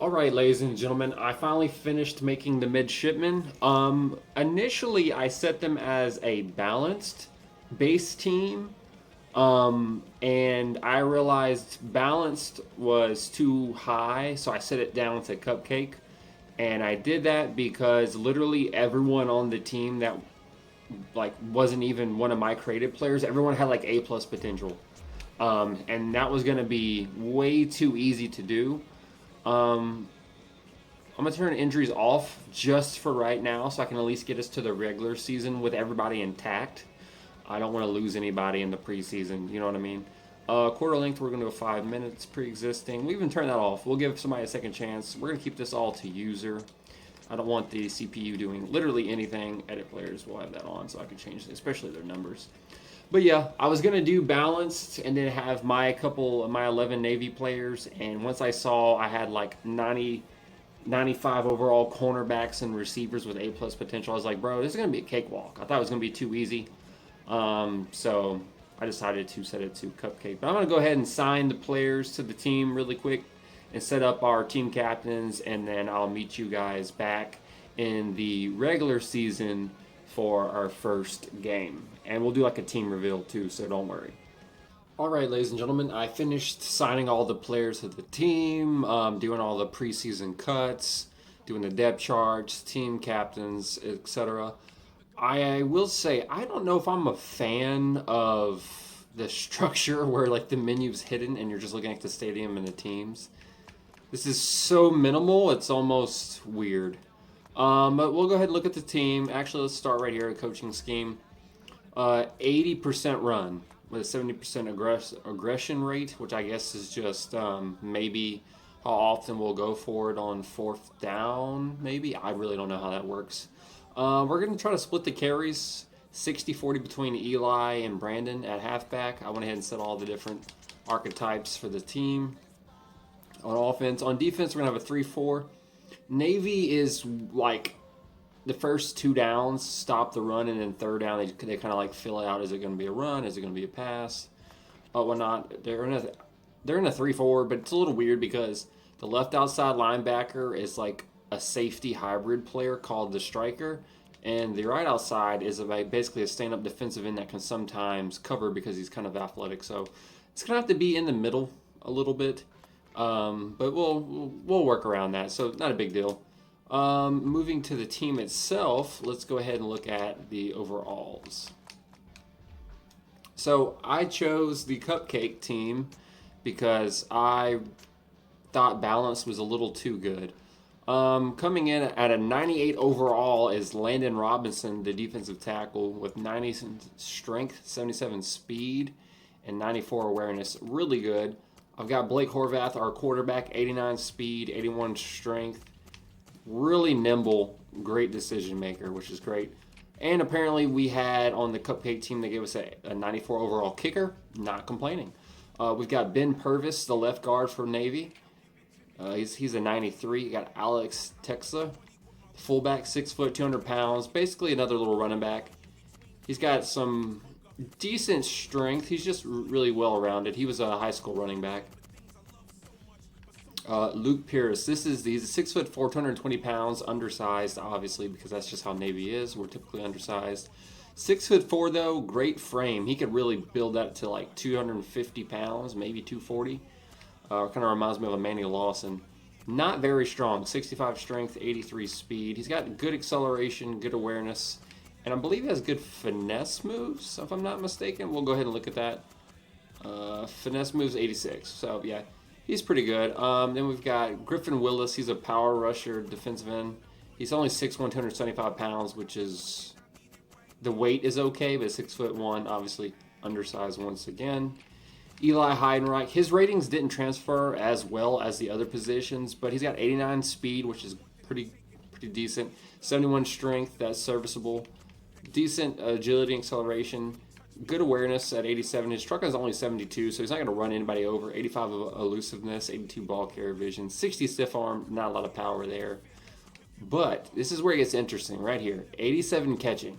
All right, ladies and gentlemen, I finally finished making the Midshipmen. Initially, I set them as a balanced base team, and I realized balanced was too high, so I set it down to Cupcake. And I did that because literally everyone on the team that like wasn't even one of my creative players, everyone had like A plus potential, and that was gonna be way too easy to do. Um, I'm gonna turn injuries off just for right now, so I can at least get us to the regular season with everybody intact. I don't want to lose anybody in the preseason. You know what I mean? Quarter length, we're gonna go 5 minutes pre-existing. We even turn that off. We'll give somebody a second chance. We're gonna keep this all to user. I don't want the CPU doing literally anything. Edit players will have that on, so I can change it, especially their numbers. But yeah, I was gonna do balanced and then have my 11 Navy players. And once I saw I had like 95 overall cornerbacks and receivers with A plus potential, I was like, bro, this is gonna be a cakewalk. I thought it was gonna be too easy, so I decided to set it to Cupcake. But I'm gonna go ahead and sign the players to the team really quick and set up our team captains, and then I'll meet you guys back in the regular season for our first game. And we'll do like a team reveal too, so don't worry. All right, ladies and gentlemen, I finished signing all the players of the team, doing all the preseason cuts, doing the depth charts, team captains, etc. I will say I don't know if I'm a fan of the structure where like the menu's hidden and you're just looking at the stadium and the teams. This is so minimal, it's almost weird. But we'll go ahead and look at the team. Actually, let's start right here, coaching scheme. 80% run with a 70% aggression rate, which I guess is just maybe how often we'll go for it on fourth down, maybe. I really don't know how that works. We're going to try to split the carries 60-40 between Eli and Brandon at halfback. I went ahead and set all the different archetypes for the team. On offense, on defense, we're going to have a 3-4. Navy is like the first two downs stop the run, and then third down they kind of like fill it out. Is it going to be a run? Is it going to be a pass? Whatnot. They're in a 3-4, but it's a little weird because the left outside linebacker is like a safety hybrid player called the striker, and the right outside is basically a stand-up defensive end that can sometimes cover because he's kind of athletic. So it's gonna have to be in the middle a little bit, but we'll work around that. So not a big deal. Moving to the team itself, let's go ahead and look at the overalls. So I chose the Cupcake team because I thought balance was a little too good. Coming in at a 98 overall is Landon Robinson, the defensive tackle, with 90 strength, 77 speed, and 94 awareness. Really good. I've got Blake Horvath, our quarterback, 89 speed, 81 strength. Really nimble, great decision maker, which is great. And apparently we had on the Cupcake team, they gave us a 94 overall kicker. Not complaining. We've got Ben Purvis, the left guard for Navy. He's a 93. You got Alex Texa, fullback, 6 foot, 200 pounds. Basically another little running back. He's got some decent strength. He's just really well rounded. He was a high school running back. Luke Pierce. He's a 6 foot 4, 220 pounds, undersized, obviously, because that's just how Navy is. We're typically undersized. 6'4" though, great frame. He could really build that to like 250 pounds, maybe 240. Kind of reminds me of Emmanuel Lawson. Not very strong. 65 strength, 83 speed. He's got good acceleration, good awareness, and I believe he has good finesse moves, if I'm not mistaken. We'll go ahead and look at that. Finesse moves 86. So yeah. He's pretty good. Then we've got Griffin Willis. He's a power rusher, defensive end. He's only 6'1", 275 pounds, which is... The weight is okay, but 6'1", obviously undersized once again. Eli Heidenreich. His ratings didn't transfer as well as the other positions, but he's got 89 speed, which is pretty decent. 71 strength, that's serviceable. Decent agility and acceleration. Good awareness at 87. His truck is only 72, so he's not going to run anybody over. 85 elusiveness, 82 ball carrier vision, 60 stiff arm, not a lot of power there. But this is where it gets interesting right here. 87 catching,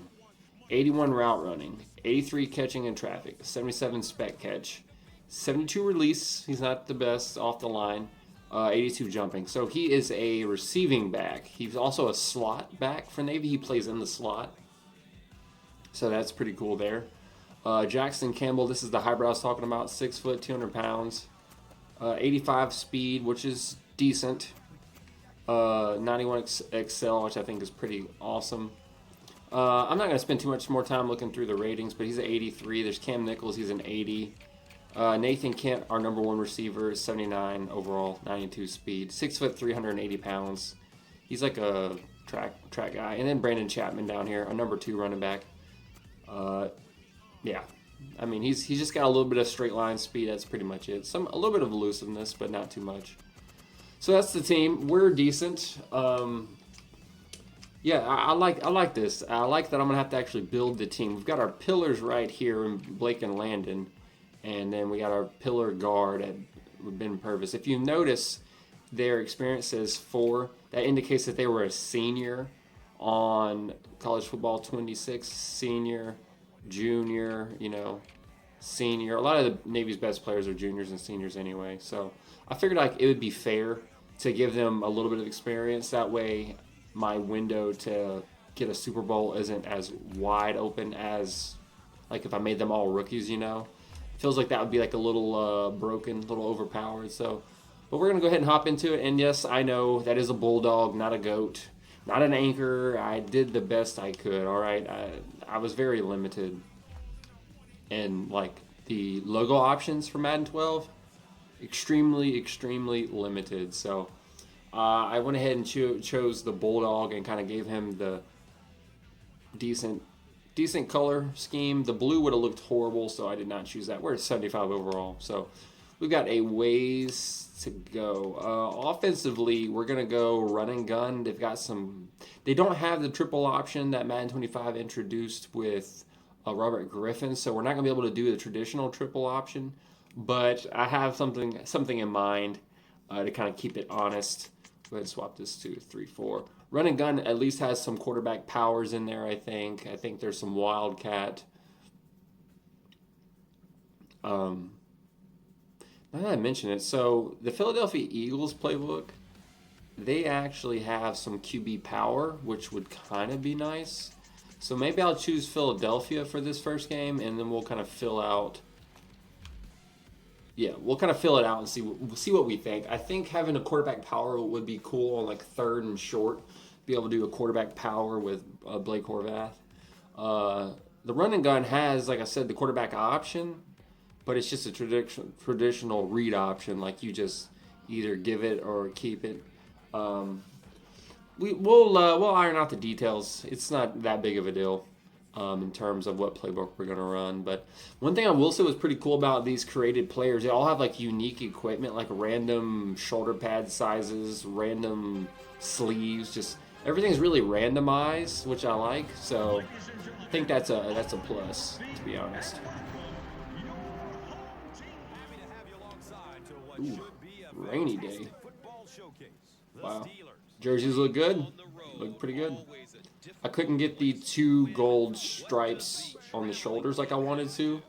81 route running, 83 catching in traffic, 77 spec catch, 72 release. He's not the best off the line. 82 jumping. So he is a receiving back. He's also a slot back for Navy. He plays in the slot. So that's pretty cool there. Jackson Campbell, this is the hybrid I was talking about. 6 foot, 200 pounds. 85 speed, which is decent. 91 Excel, which I think is pretty awesome. I'm not going to spend too much more time looking through the ratings, but he's an 83. There's Cam Nichols, he's an 80. Nathan Kent, our number 1 receiver, is 79 overall, 92 speed, 6 foot, 380 pounds. He's like a track guy. And then Brandon Chapman down here, a number 2 running back. Yeah, I mean he's just got a little bit of straight line speed. That's pretty much it. A little bit of elusiveness, but not too much. So that's the team. We're decent. Yeah, I like this. I like that I'm gonna have to actually build the team. We've got our pillars right here in Blake and Landon. And then we got our pillar guard at Ben Purvis. If you notice, their experience says 4. That indicates that they were a senior on College Football 26, senior, junior, senior. A lot of the Navy's best players are juniors and seniors anyway. So I figured like it would be fair to give them a little bit of experience. That way my window to get a Super Bowl isn't as wide open as like if I made them all rookies, Feels like that would be like a little broken, a little overpowered. So, but we're gonna go ahead and hop into it. And yes, I know that is a bulldog, not a goat, not an anchor. I did the best I could. All right, I was very limited, and like the logo options for Madden 12, extremely limited. So, I went ahead and chose the bulldog and kind of gave him the decent color scheme. The blue would have looked horrible, so I did not choose that. We're at 75 overall, so we've got a ways to go. Offensively, we're going to go run and gun. They don't have the triple option that Madden 25 introduced with Robert Griffin, so we're not going to be able to do the traditional triple option, but I have something in mind to kind of keep it honest. Go ahead and swap this to 3-4. Run and gun at least has some quarterback powers in there, I think. I think there's some wildcat. Now that I mention it, so the Philadelphia Eagles playbook, they actually have some QB power, which would kind of be nice. So maybe I'll choose Philadelphia for this first game, and then we'll kind of fill out. Yeah, we'll kind of fill it out and see what we think. I think having a quarterback power would be cool on like 3rd and short. Be able to do a quarterback power with Blake Horvath. The run and gun has, like I said, the quarterback option, but it's just a traditional read option. Like you just either give it or keep it. We'll iron out the details. It's not that big of a deal. In terms of what playbook we're going to run. But one thing I will say was pretty cool about these created players, they all have like unique equipment, like random shoulder pad sizes, random sleeves, just everything's really randomized, which I like. So I think that's a plus, to be honest. Ooh, rainy day. Wow. Jerseys look good. Look pretty good. I couldn't get the 2 gold stripes on the shoulders like I wanted to,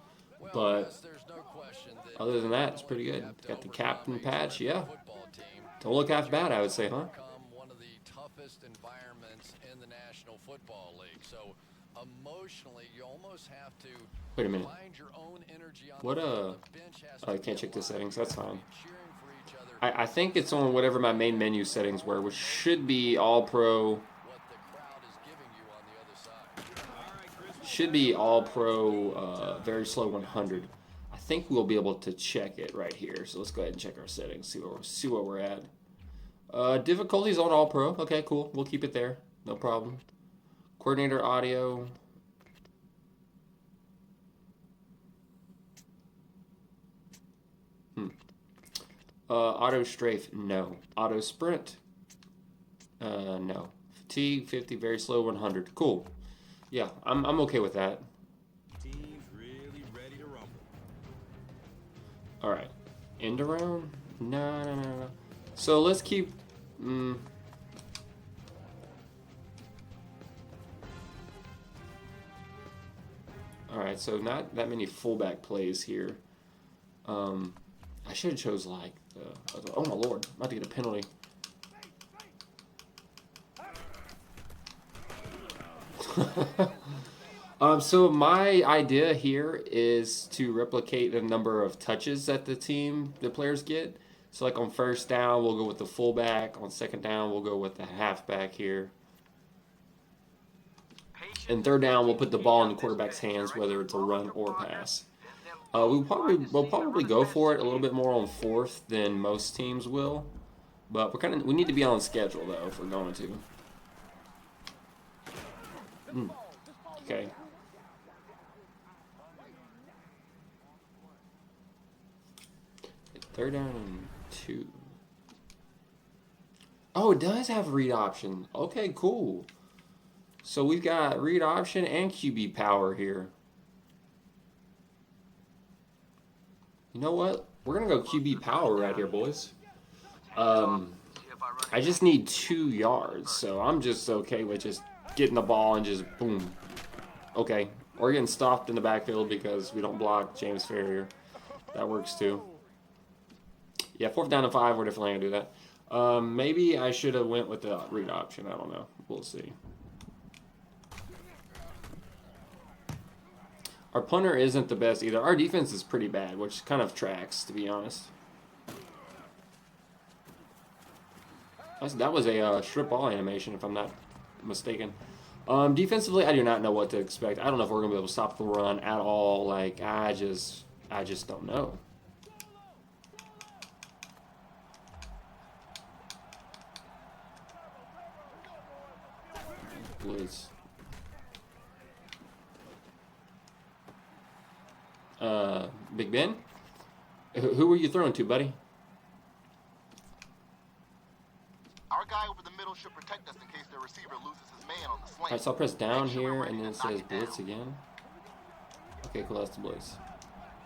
but other than that, it's pretty good. Got the captain patch, yeah. Don't look half bad, I would say, huh? Wait a minute. What I can't check the settings, that's fine. I think it's on whatever my main menu settings were, which should be all pro. Should be all pro, very slow 100. I think we'll be able to check it right here. So let's go ahead and check our settings, see where we're at. Difficulty's on all pro. Okay, cool. We'll keep it there. No problem. Coordinator audio. Auto strafe, no. Auto sprint, no. Fatigue 50, very slow 100. Cool. Yeah, I'm okay with that. Team's really ready to rumble. All right, end around? No. So let's keep. All right, so not that many fullback plays here. I should have chose like Oh my lord, I'm about to get a penalty. So my idea here is to replicate the number of touches that the players get. So like on first down, we'll go with the fullback. On second down, we'll go with the halfback here. And third down, we'll put the ball in the quarterback's hands, whether it's a run or pass. We'll probably go for it a little bit more on fourth than most teams will, but we need to be on schedule though if we're going to. Okay. Third down and 2. Oh, it does have read option. Okay, cool. So we've got read option and QB power here. You know what? We're going to go QB power right here, boys. I just need 2 yards, so I'm just okay with just getting the ball and just boom. Okay, we're getting stopped in the backfield because we don't block James Ferrier. That works too. Yeah, 4th down and 5, we're definitely going to do that. Maybe I should have went with the read option. I don't know. We'll see. Our punter isn't the best either. Our defense is pretty bad, which kind of tracks, to be honest. That was a strip ball animation, if I'm not mistaken. Defensively, I do not know what to expect. I don't know if we're going to be able to stop the run at all. Like, I just don't know. Blitz. Big Ben? Who were you throwing to, buddy? Our guy over the middle should protect us in case their receiver loses his man on the slant. Alright, so I'll press down here, and then it says blitz again. Okay, cool, that's the blitz.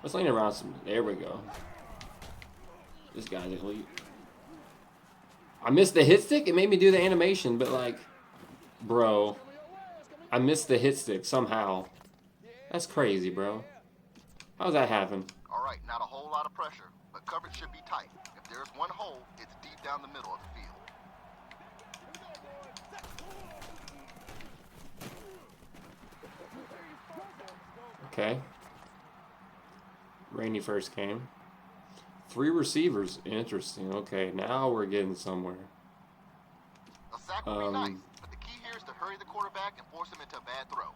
Let's lean around some. There we go. This guy's elite. I missed the hit stick? It made me do the animation, but like, bro, I missed the hit stick somehow. That's crazy, bro. How's that happen? All right, not a whole lot of pressure, but coverage should be tight. If there's one hole, it's deep down the middle of the field. Okay. Rainy first game. 3 receivers. Interesting. Okay, now we're getting somewhere. A sack would be nice, but the key here is to hurry the quarterback and force him into a bad throw.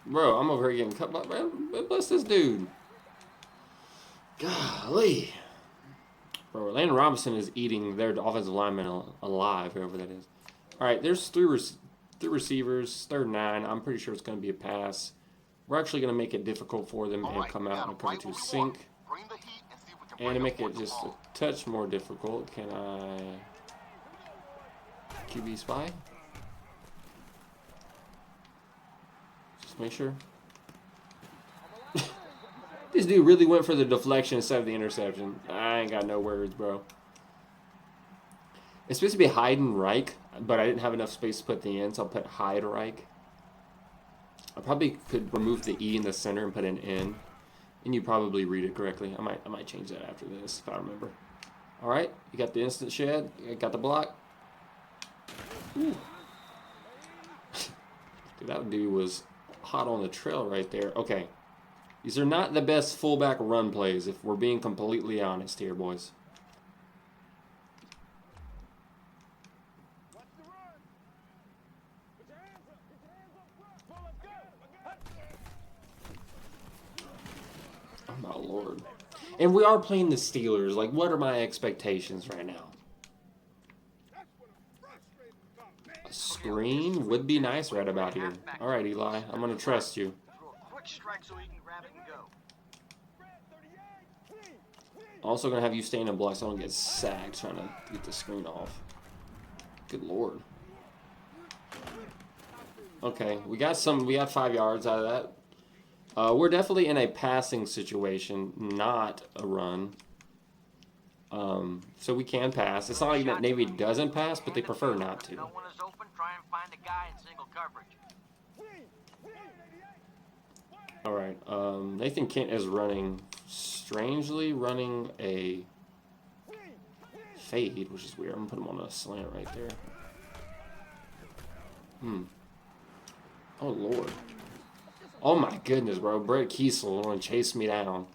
Bro, I'm over here getting cut by. Bless this dude. Golly. Bro, Landon Robinson is eating their offensive lineman alive, whoever that is. All right, there's three receivers, 3rd and 9. I'm pretty sure it's going to be a pass. We're actually going to make it difficult for them and come out and cover to sink. And to make it just a touch more difficult, can I QB spy? Just make sure. This dude really went for the deflection instead of the interception. I ain't got no words, bro. It's supposed to be Hayden Reich, but I didn't have enough space to put the in, so I'll put Hyde Reich. I probably could remove the E in the center and put an N, and you probably read it correctly. I might change that after this if I remember. All right, you got the instant shed. You got the block. Ooh. Dude, that dude was hot on the trail right there. Okay. These are not the best fullback run plays, if we're being completely honest here, boys. Oh, my Lord. And we are playing the Steelers. Like, what are my expectations right now? A screen would be nice right about here. All right, Eli. I'm going to trust you. Also going to have you staying in block so I don't get sacked trying to get the screen off. Good Lord. Okay, we got 5 yards out of that. We're definitely in a passing situation, not a run. So we can pass. It's not like that Navy doesn't pass, but they prefer not to. All right. Nathan Kent is strangely running a fade, which is weird. I'm gonna put him on a slant right there. Oh Lord. Oh my goodness, bro. Brett Kiesel want to chase me down.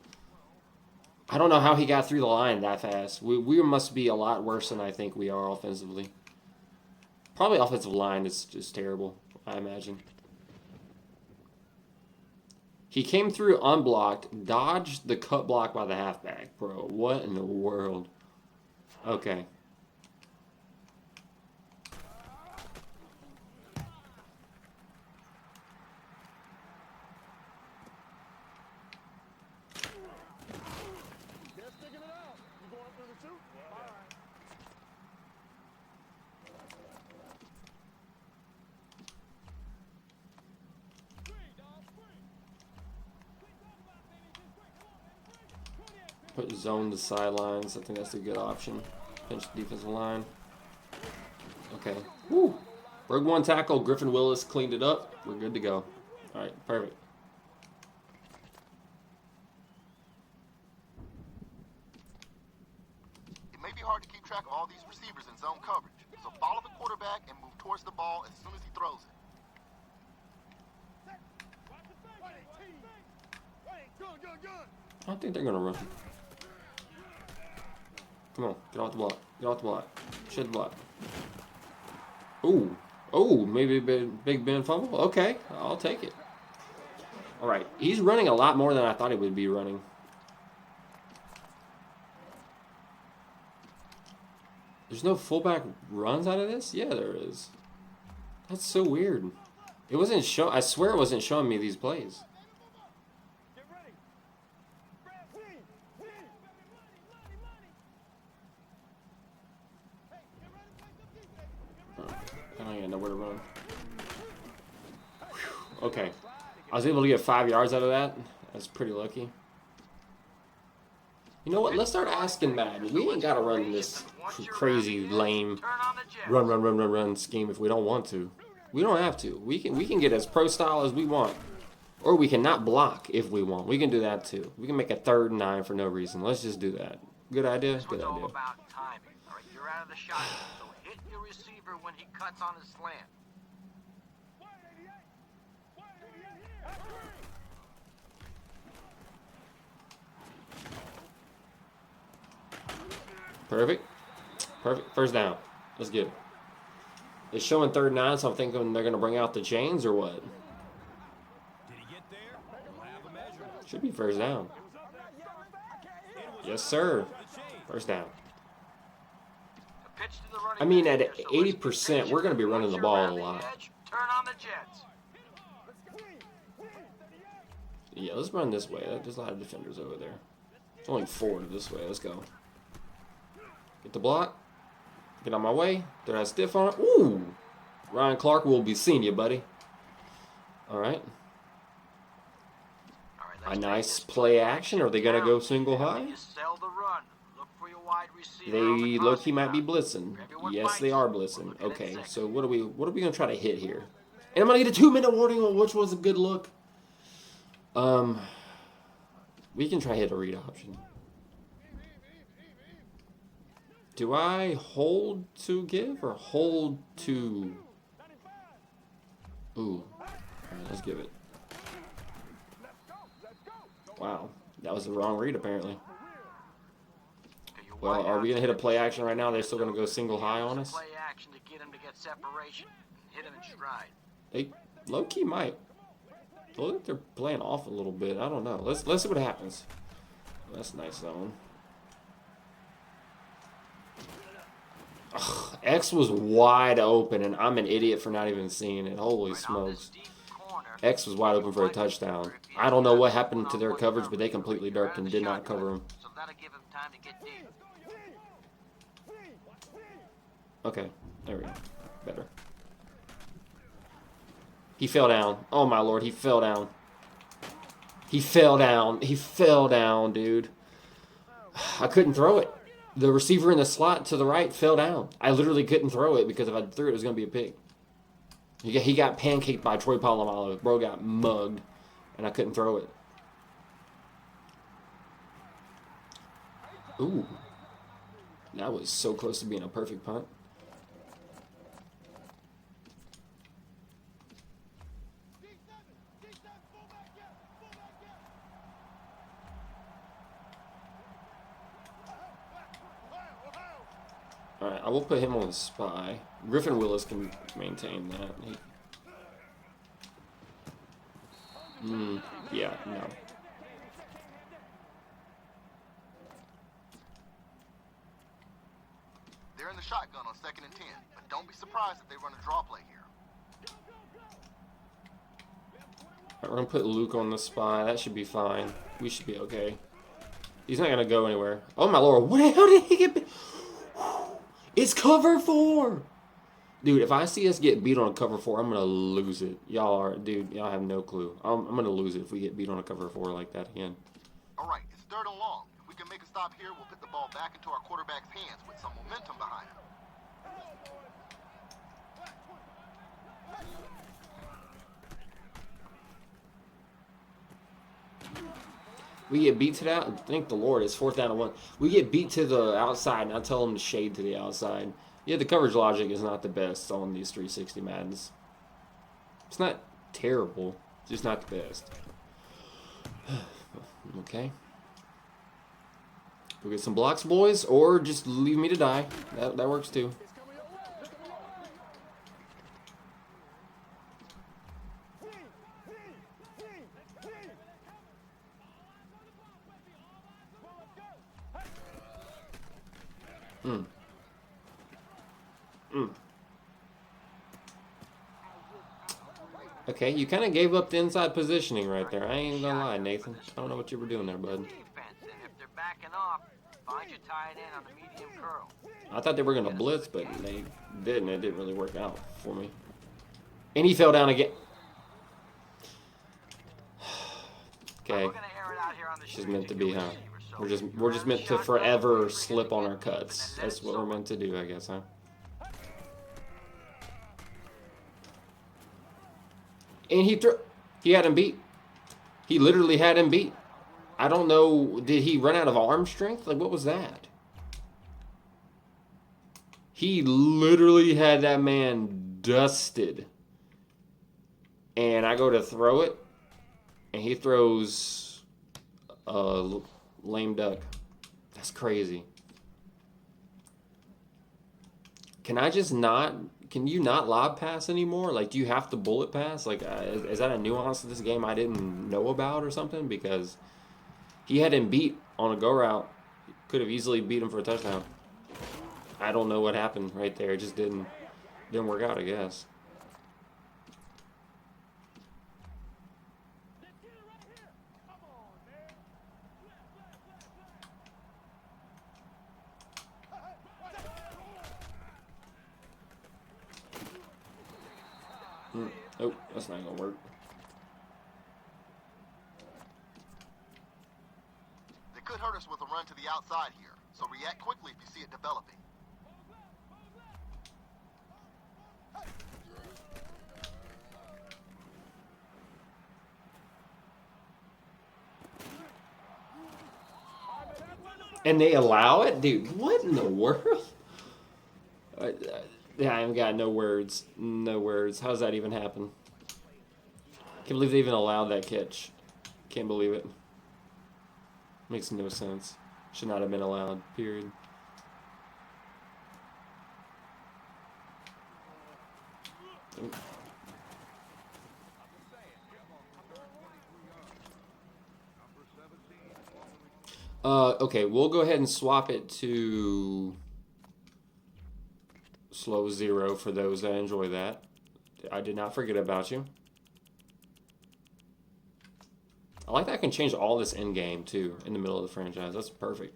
I don't know how he got through the line that fast. We must be a lot worse than I think we are offensively. Probably offensive line is just terrible, I imagine. He came through unblocked, dodged the cut block by the halfback. Bro, what in the world? Okay. Put zone the sidelines. I think that's a good option. Pinch the defensive line. Okay. Woo. Broke one tackle. Griffin Willis cleaned it up. We're good to go. All right. Perfect. It may be hard to keep track of all these receivers in zone coverage, so follow the quarterback and move towards the ball as soon as he throws it. I don't think they're gonna run. Come on, get off the block. Get off the block. Shed the block. Ooh. Oh, maybe Big Ben fumble? Okay, I'll take it. All right, he's running a lot more than I thought he would be running. There's no fullback runs out of this? Yeah, there is. That's so weird. It wasn't show. I swear it wasn't showing me these plays. I don't even know where to run. Whew. Okay. I was able to get 5 yards out of that. That's pretty lucky. You know what? Let's start asking Madden. We ain't got to run this crazy, lame run scheme if we don't want to. We don't have to. We can get as pro style as we want. Or we can not block if we want. We can do that too. We can make a 3rd and 9 for no reason. Let's just do that. Good idea? Good idea. About timing. All right, you're out of the shot, so hit your receiver when he cuts on his slant. Perfect. Perfect. First down. Let's get it. It's showing 3rd and 9, so I'm thinking they're going to bring out the chains or what? Should be first down. Yes, sir. First down. I mean, at 80%, we're going to be running the ball a lot. Turn on the jets. Yeah, let's run this way. There's a lot of defenders over there. It's only 4 this way. Let's go. Get the block. Get on my way. Throw that stiff on it. Ooh! Ryan Clark will be seeing you, buddy. All right. A nice play action. Are they going to go single high? They low-key might be blitzing. Yes, they are blitzing. Okay, so what are we going to try to hit here? And I'm going to get a 2-minute warning on which was a good look. We can try hit a read option. Do I hold to give or hold to... Ooh. All right, let's give it. Wow. That was the wrong read, apparently. Well, are we going to hit a play action right now? They're still going to go single high on us? Play action to get him to get separation. Hit him in stride. They low-key might. They look like they're playing off a little bit. I don't know. Let's see what happens. That's a nice zone. Ugh, X was wide open, and I'm an idiot for not even seeing it. Holy smokes. X was wide open for a touchdown. I don't know what happened to their coverage, but they completely derped and did not cover him. Okay, there we go. Better. He fell down. Oh, my Lord, he fell down. He fell down. He fell down, dude. I couldn't throw it. The receiver in the slot to the right fell down. I literally couldn't throw it because if I threw it, it was going to be a pick. He got pancaked by Troy Polamalu. Bro got mugged, and I couldn't throw it. Ooh. That was so close to being a perfect punt. Alright, I will put him on the spy. Griffin Willis can maintain that. Yeah, no. They're in the shotgun on 2nd and 10, but don't be surprised if they run a draw play here. Alright, we're going to put Luke on the spy. That should be fine. We should be okay. He's not going to go anywhere. Oh, my lord. How did he get... It's cover 4! Dude, if I see us get beat on a cover 4, I'm going to lose it. Y'all have no clue. I'm going to lose it if we get beat on a cover 4 like that again. All right, it's 3rd and long. If we can make a stop here, we'll put the ball back into our quarterback's hands with some momentum behind him. We get beat to that. Thank the Lord, it's 4th down and 1. We get beat to the outside, and I tell them to shade to the outside. Yeah, the coverage logic is not the best on these 360 Maddens. It's not terrible, it's just not the best. Okay. Go get some blocks, boys, or just leave me to die. That works too. Okay, you kind of gave up the inside positioning right there. I ain't gonna lie, Nathan. I don't know what you were doing there, bud. Defense, and if they're backing off, find you tie it in on the medium curl. I thought they were gonna blitz, but they didn't. It didn't really work out for me. And he fell down again. Okay, We're gonna air it out here on the it's street just meant to to be, your huh? receiver, so We're just meant to forever slip on our cuts. That's what we're meant to do, I guess, huh? And he had him beat. He literally had him beat. I don't know, did he run out of arm strength? Like, what was that? He literally had that man dusted. And I go to throw it, and he throws a lame duck. That's crazy. Can you not lob pass anymore? Like, do you have to bullet pass? Like, is that a nuance of this game I didn't know about or something? Because he had him beat on a go route. Could have easily beat him for a touchdown. I don't know what happened right there. It just didn't work out, I guess. Oh, that's not gonna work. They could hurt us with a run to the outside here, so react quickly if you see it developing. And they allow it? Dude, what in the world? Yeah, I've got no words. No words. How does that even happen? Can't believe they even allowed that catch. Can't believe it. Makes no sense. Should not have been allowed, period. Okay, we'll go ahead and swap it to slow 0 for those that enjoy that. I did not forget about you. I like that I can change all this in game too in the middle of the franchise. That's perfect.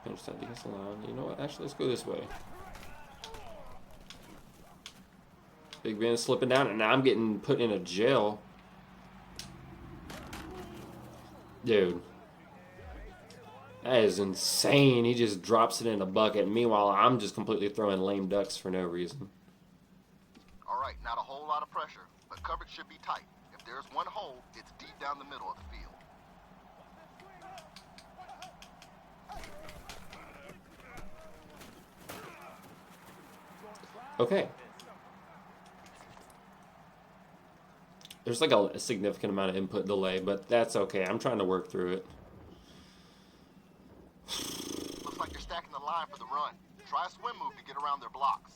Pinch that against the line. You know what? Actually, let's go this way. Big Ben slipping down, and now I'm getting put in a jail. Dude. That is insane. He just drops it in a bucket. Meanwhile, I'm just completely throwing lame ducks for no reason. All right, not a whole lot of pressure, but coverage should be tight. If there's one hole, it's deep down the middle of the field. Okay. There's like a significant amount of input delay, but that's okay. I'm trying to work through it. Looks like you're stacking the line for the run. Try a swim move to get around their blocks.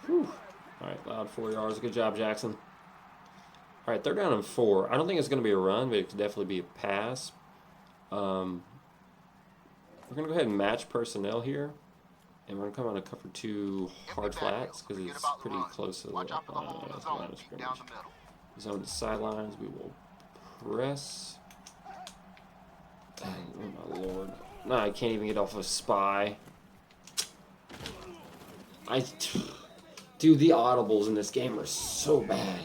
Whew. All right, loud 4 yards. Good job, Jackson. All right, they're down in 4. I don't think it's going to be a run, but it could definitely be a pass. We're going to go ahead and match personnel here. And we're going to come on a cover 2 hard flats because it's pretty close to the line of scrimmage. Zone to sidelines. We will press. Oh, my lord. No, I can't even get off of spy. Dude, the audibles in this game are so bad.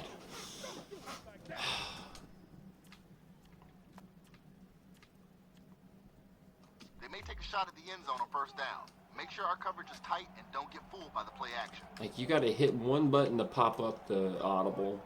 They may take a shot at the end zone on first down. Make sure our coverage is tight and don't get fooled by the play action. Like, you got to hit one button to pop up the audible.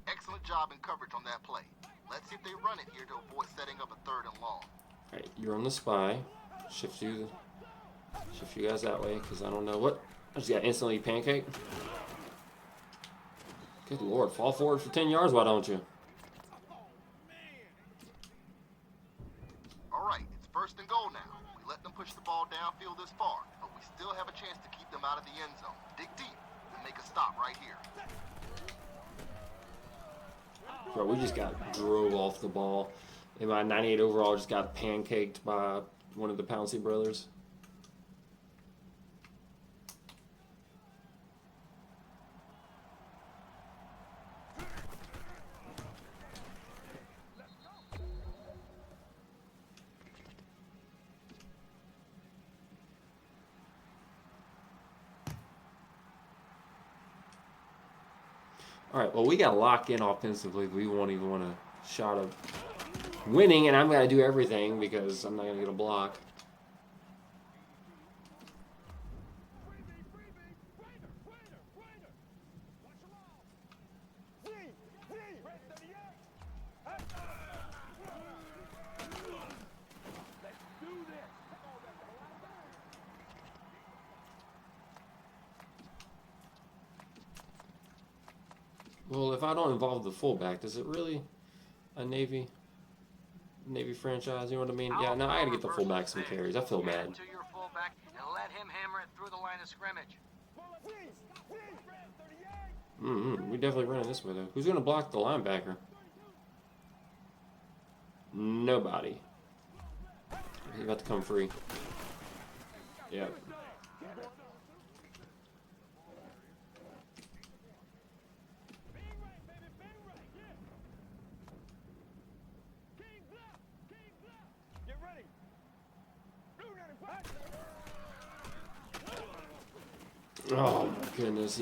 Excellent job in coverage on that play. Let's see if they run it here to avoid setting up a 3rd and long. Alright, you're on the spy. Shift you guys that way, because I don't know what. I just got instantly pancaked. Good lord, fall forward for 10 yards, why don't you? Alright, it's 1st and goal now. We let them push the ball downfield this far, but we still have a chance to keep them out of the end zone. Dig deep and make a stop right here. Bro, we just got drove off the ball. And my 98 overall just got pancaked by one of the Pouncey brothers. All right, well, we got to lock in offensively. We won't even want a shot of winning, and I'm going to do everything because I'm not going to get a block. Well, if I don't involve the fullback, does it really a Navy franchise? You know what I mean? Yeah, no, I got to get the fullback some carries. I feel bad. To your fullback and let him hammer it through the line of scrimmage. We definitely running this way though. Who's going to block the linebacker? Nobody. He's about to come free. Yep. Oh my goodness,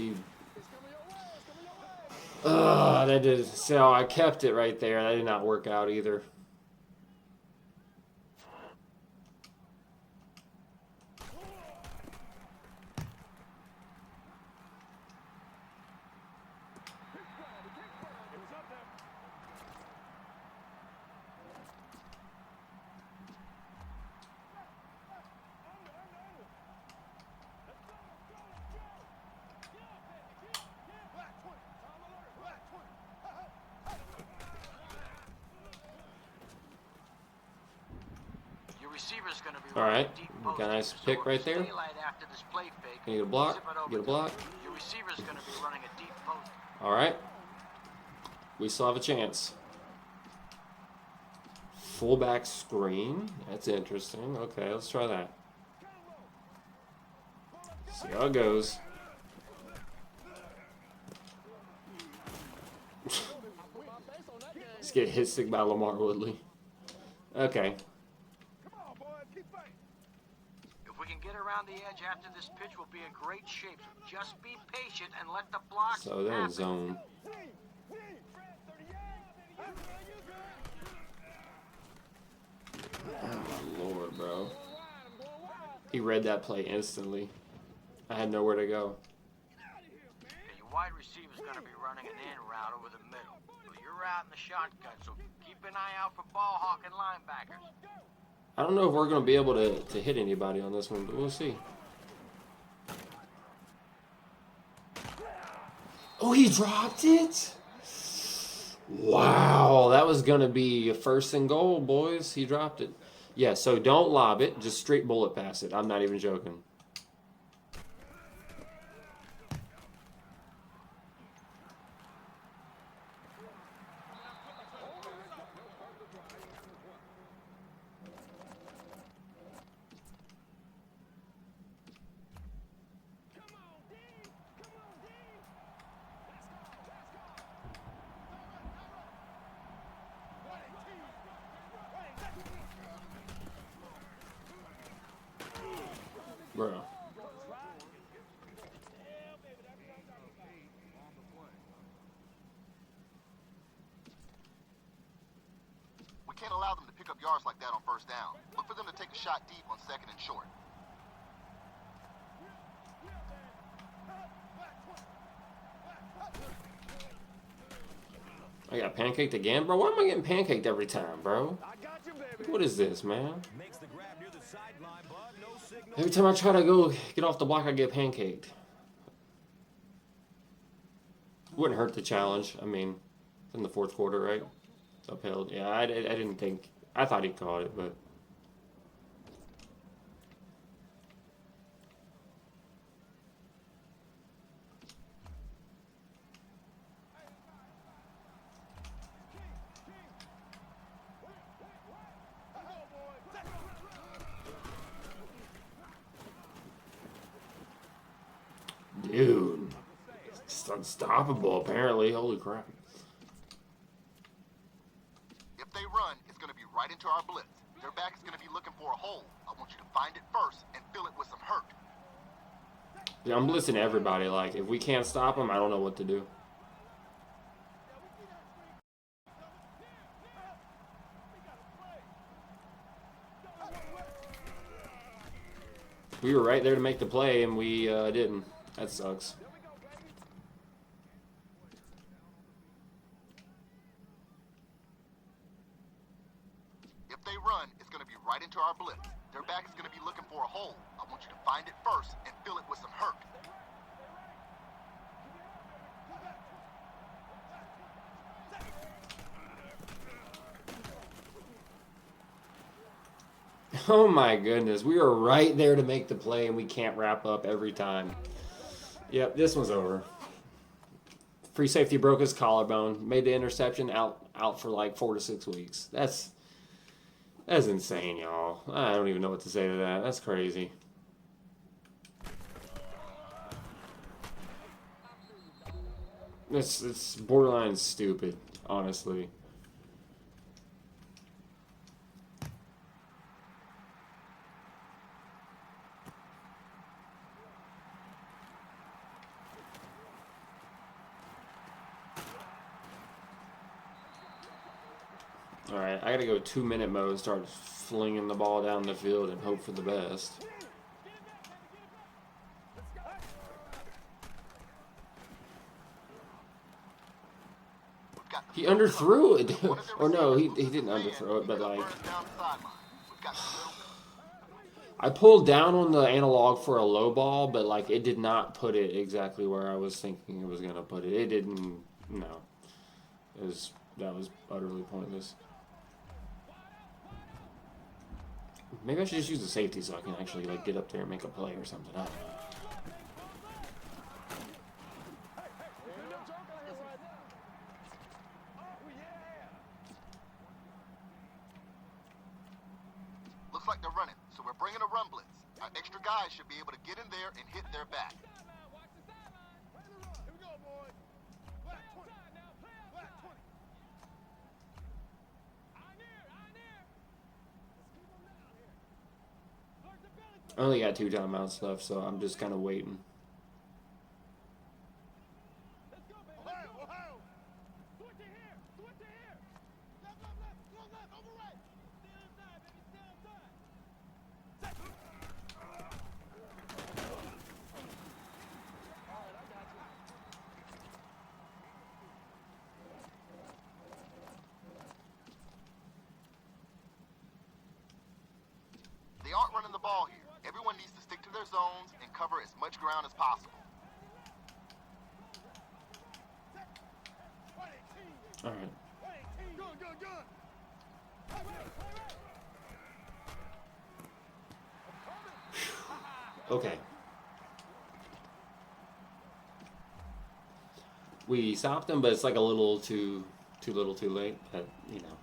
that did. So I kept it right there. That did not work out either. All right, got a nice pick right there. Can you get a block? Get a block. Your receiver's going to be running a deep post. All right, we still have a chance. Fullback screen. That's interesting. Okay, let's try that. See how it goes. Let's get hit stick by Lamar Woodley. Okay. If we can get around the edge after this pitch, we'll be in great shape. So just be patient and let the blocks So they're in happen. zone. Oh my lord, bro. He read that play instantly. I had nowhere to go. Okay, your wide receiver's going to be running an in route over the middle. But you're out in the shotgun, so keep an eye out for ball hawking linebackers. I don't know if we're going to be able to hit anybody on this one, but we'll see. Oh, he dropped it? Wow, that was going to be a first and goal, boys. He dropped it. Yeah, so don't lob it. Just straight bullet pass it. I'm not even joking. Bro. We can't allow them to pick up yards like that on first down. Look for them to take a shot deep on second and short. I got pancaked again? Bro, why am I getting pancaked every time, bro? What is this, man? Every time I try to go get off the block, I get pancaked. Wouldn't hurt the challenge. I mean, it's in the fourth quarter, right? It's upheld. Yeah, I didn't think... I thought he caught it, but... Dude, it's unstoppable apparently. Holy crap. If they run, it's going to be right into our blitz. Their back is going to be looking for a hole. I want you to find it first and fill it with some hurt. Yeah, I'm listening to everybody. Like, if we can't stop them, I don't know what to do. We were right there to make the play, and we didn't. That sucks. If they run, it's going to be right into our blitz. Their back is going to be looking for a hole. I want you to find it first and fill it with some hurt. Oh my goodness. We were right there to make the play, and we can't wrap up every time. Yep, this one's over. Free safety broke his collarbone. Made the interception, out for like 4 to 6 weeks. That's insane, y'all. I don't even know what to say to that. That's crazy. It's borderline stupid, honestly. Alright, I gotta go 2-minute mode, start flinging the ball down the field and hope for the best. He underthrew it. Or no, he didn't underthrow it, but like... I pulled down on the analog for a low ball, but like it did not put it exactly where I was thinking it was gonna put it. It didn't... No. That was utterly pointless. Maybe I should just use the safety so I can actually like get up there and make a play or something. I don't know. Looks like they're running, so we're bringing a run blitz. Our extra guys should be able to get in there and hit their back. I only got 2 timeouts left, so I'm just kind of waiting. They aren't running the ball here. Everyone needs to stick to their zones and cover as much ground as possible. All right. Okay. We stopped them, but it's like a little too little too late. But, you know.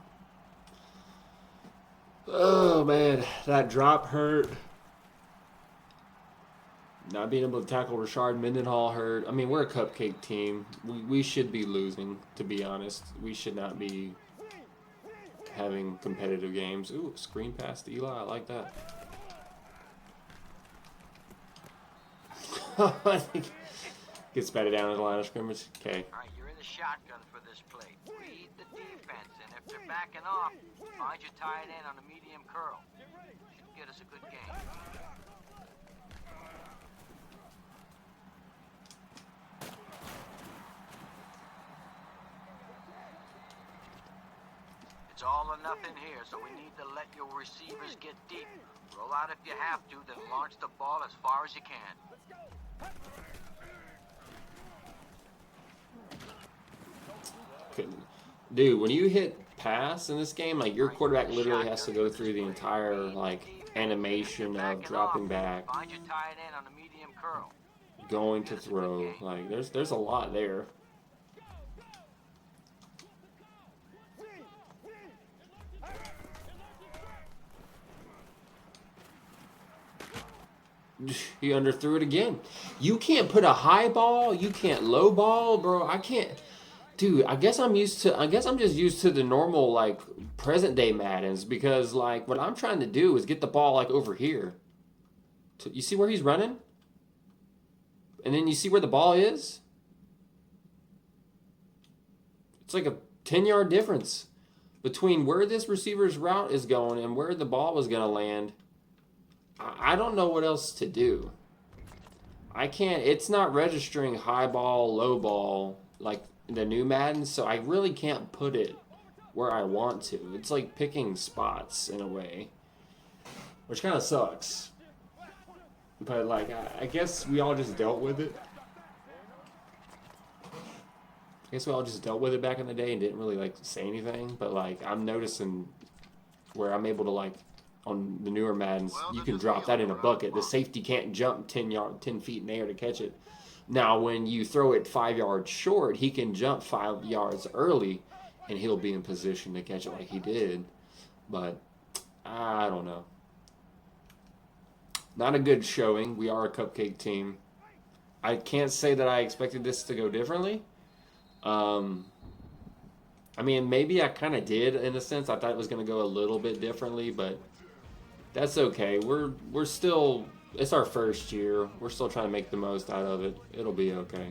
Oh, man. That drop hurt. Not being able to tackle Rashard Mendenhall hurt. I mean, we're a cupcake team. We should be losing, to be honest. We should not be having competitive games. Ooh, screen pass to Eli. I like that. I think gets batted down at the line of scrimmage. Okay. All right, you're in the shotgun for this play. Read the defense, and if they're backing off, find your tight end on a medium curl. Should get us a good game. It's all or nothing here, so we need to let your receivers get deep. Roll out if you have to, then launch the ball as far as you can. Dude, when you hit pass in this game, like your quarterback literally has to go through the entire like animation of dropping back, Find your tight end on a medium curl. going to throw. Like there's a lot there. He underthrew it again. You can't put a high ball. You can't low ball, bro. I can't. Dude, I guess I'm just used to the normal like present day Maddens, because like what I'm trying to do is get the ball like over here. You see where he's running? And then you see where the ball is? It's like a 10-yard difference between where this receiver's route is going and where the ball was going to land. I don't know what else to do. I can't, it's not registering high ball, low ball like the new Madden, so I really can't put it where I want to. It's like picking spots in a way, which kind of sucks. But like, I guess we all just dealt with it. I guess we all just dealt with it back in the day and didn't really like say anything. But like, I'm noticing where I'm able to like, on the newer Maddens, you can drop that in a bucket. The safety can't jump 10 feet in the air to catch it. Now, when you throw it 5 yards short, he can jump 5 yards early, and he'll be in position to catch it like he did. But I don't know. Not a good showing. We are a cupcake team. I can't say that I expected this to go differently. I mean, maybe I kind of did in a sense. I thought it was going to go a little bit differently, but that's okay. We're still, it's our first year. We're still trying to make the most out of it. It'll be okay.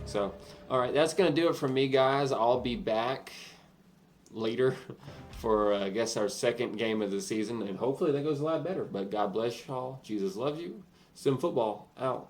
So, all right, that's going to do it from me, guys. I'll be back later for, I guess, our second game of the season, and hopefully that goes a lot better. But God bless y'all. Jesus loves you. Sim Football out.